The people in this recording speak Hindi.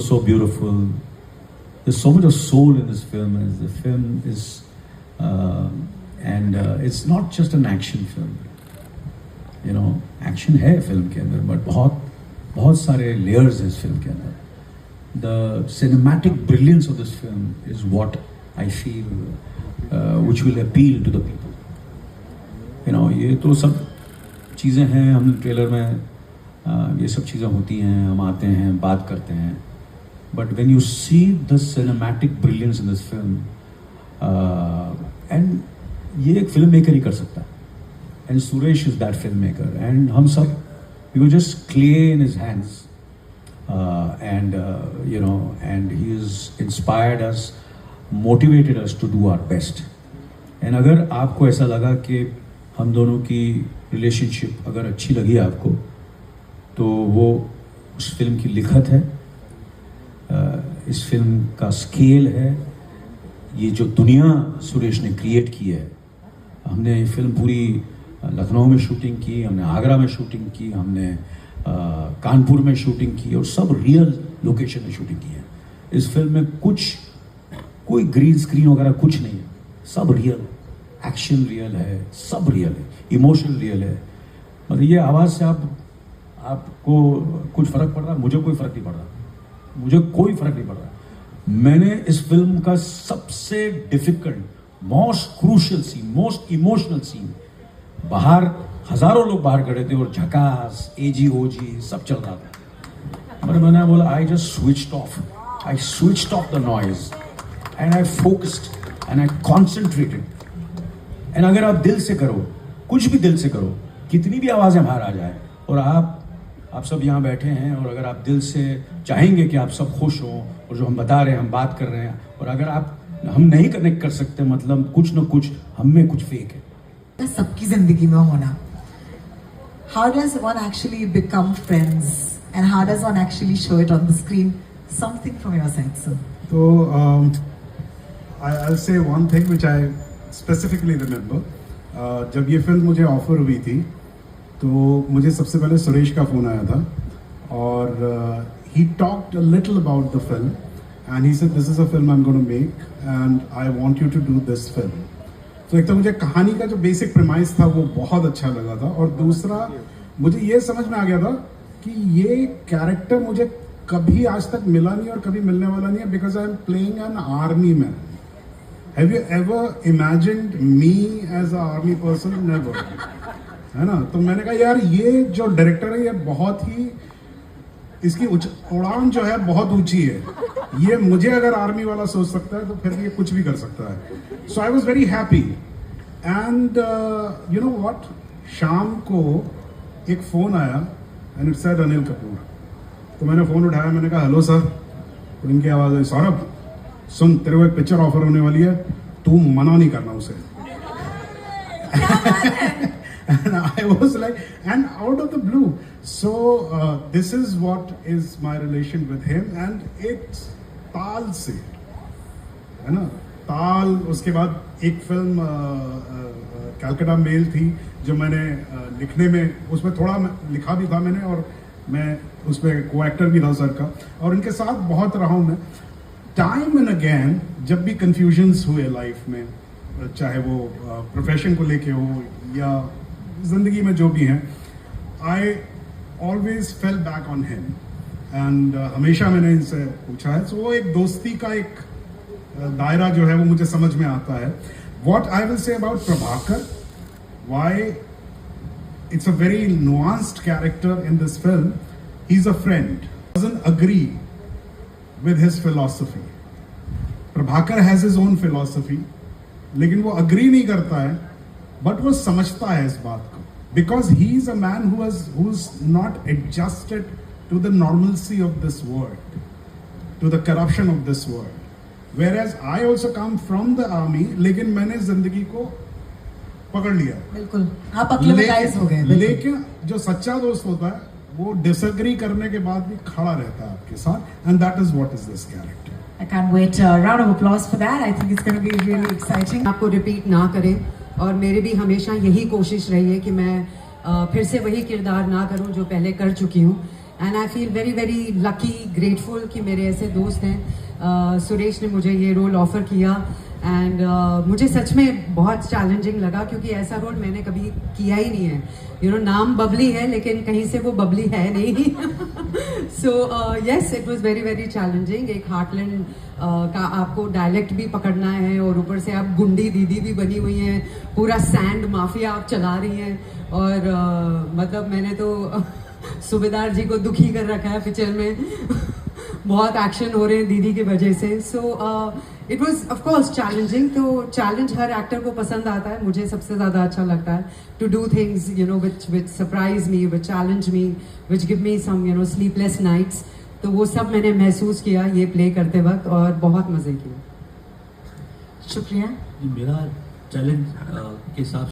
was so beautiful. There's so much of soul in this film. And the film is, it's not just an action film. You know, action है film के अंदर, but बहुत सारे layers हैं इस film के अंदर. The cinematic brilliance of this film is what I feel which will appeal to the people. You know, ये तो सब चीज़ें हैं, हम ट्रेलर में ये सब चीज़ें होती हैं, हम आते हैं, बात करते हैं. But when you see the cinematic brilliance in this film, and ये एक फिल्म मेकर ही कर सकता है. And Suresh is that filmmaker. And हम सब, we were just clay in his hands. You know, and he has inspired us, motivated us to do our best. And अगर आपको ऐसा लगा कि हम दोनों की रिलेशनशिप अगर अच्छी लगी आपको, तो वो उस फिल्म की लिखत है, इस फिल्म का स्केल है, ये जो दुनिया सुरेश ने क्रिएट की है. हमने ये फिल्म पूरी लखनऊ में शूटिंग की, हमने आगरा में शूटिंग की, हमने कानपुर में शूटिंग की, और सब रियल लोकेशन में शूटिंग की है. इस फिल्म में कोई ग्रीन स्क्रीन वगैरह कुछ नहीं है, सब रियल, एक्शन रियल है, सब रियल है, इमोशन रियल है. मतलब ये आवाज़ से आपको कुछ फ़र्क पड़ रहा है? मुझे कोई फ़र्क नहीं पड़ रहा, मुझे कोई फ़र्क नहीं पड़ रहा. मैंने इस फिल्म का सबसे difficult, most crucial scene, most emotional scene, बाहर हज़ारों लोग बाहर खड़े थे और झकास, एजी ओजी सब चल रहा था, पर मैंने बोला I just switched off the noise and I focused and I concentrated. And अगर आप दिल से करो, कुछ भी दिल से करो, कितनी भी आवाज़ें बाहर आ जाए, और आप सब यहाँ बैठे हैं, और अगर आप दिल से चाहेंगे कि आप सब खुश हों, और जो हम बता रहे हैं, हम बात कर रहे हैं, और अगर हम नहीं कनेक्ट कर सकते, मतलब कुछ न कुछ हम में कुछ फेक है. सबकी जिंदगी में होना. How does one actually become friends, and how does one actually show it on the screen? Something from your side, sir. So I'll say one thing which I specifically remember. जब ये फिल्म मुझे ऑफर हुई थी, तो मुझे सबसे पहले सुरेश का फ़ोन आया था, और he talked a little about the film, and he said this is a film I'm going to make and I want you to do this film. तो एक तो मुझे कहानी का जो बेसिक प्रेमाइस था वो बहुत अच्छा लगा था, और दूसरा मुझे ये समझ में आ गया था कि ये कैरेक्टर मुझे कभी आज तक मिला नहीं और कभी मिलने वाला नहीं है, because I am playing an army man. Have you ever imagined me as a army person? Never, है ना. तो मैंने कहा यार ये जो डायरेक्टर है ये बहुत ही, इसकी उड़ान जो है बहुत ऊंची है, ये मुझे अगर आर्मी वाला सोच सकता है तो फिर ये कुछ भी कर सकता है. So I was very happy. And you know what, शाम को एक फ़ोन आया and it said Anil Kapoor. तो मैंने फ़ोन उठाया, मैंने कहा हेलो सर. तो इनकी आवाज़ आई, सौरभ सुन, तेरे को एक पिक्चर ऑफर होने वाली है, तू मना नहीं करना उसे. And I was like, and out of the blue. So this is what is my relation with him, and it's ताल से, है ना. ताल, उसके बाद एक फिल्म कैलकाटा मेल थी जो मैंने लिखने में, उसमें थोड़ा लिखा भी था मैंने, और मैं उसमें को एक्टर भी था सर का, और इनके साथ बहुत रहा हूँ मैं. टाइम एंड अगेन जब भी कन्फ्यूजन्स हुए लाइफ में, चाहे वो प्रोफेशन को लेके हो या जिंदगी में जो भी हैं, I always fell back on him, and हमेशा मैंने इनसे पूछा है. सो वो एक दोस्ती का एक दायरा जो है वो मुझे समझ में आता है. What I will say about Prabhakar, why it's a very nuanced character in this film. He is a friend, doesn't agree with his philosophy. Prabhakar has his own philosophy, लेकिन वो अग्री नहीं करता है, बट वो समझता है इस बात को, because he is a man who is not adjusted to the normalcy of this world, to the corruption of this world. Whereas I also come from the army, लेकिन मैंने जिंदगी को पकड़ लिया. बिल्कुल, आप अक्लेमेटाइज हो गए. लेकिन जो सच्चा दोस्त होता है वो डिसएग्री करने के बाद भी खड़ा रहता है आपके साथ, and that is what is this character. I can't wait. Round of applause for that. I think it's going to be really exciting. आपको रिपीट ना करें, और मेरी भी हमेशा यही कोशिश रही है कि मैं फिर से वही किरदार ना करूं जो पहले कर चुकी हूं. And I feel very very lucky grateful कि मेरे ऐसे दोस्त हैं। सुरेश ने मुझे ये रोल ऑफर किया एंड मुझे सच में बहुत चैलेंजिंग लगा क्योंकि ऐसा रोल मैंने कभी किया ही नहीं है। यू नो, नाम बबली है लेकिन कहीं से वो बबली है नहीं। So yes, it was very very challenging. एक हार्टलैंड का आपको डायलेक्ट भी पकड़ना है और ऊपर से आप गुंडी दीदी भी बनी हुई हैं, पूरा सैंड माफिया आप चला रही हैं और मतलब मैंने तो सूबेदार जी को दुखी कर रखा है पिक्चर में। बहुत एक्शन हो रहे हैं दीदी की वजह से। So it was of course challenging. तो चैलेंज हर एक्टर को पसंद आता है, मुझे सबसे ज़्यादा अच्छा लगता है to do things you know which surprise me, which challenge me, which give me some you know sleepless nights. तो वो सब मैंने महसूस किया ये प्ले करते वक्त और बहुत मज़े किए। शुक्रिया। मेरा चैलेंज के हिसाब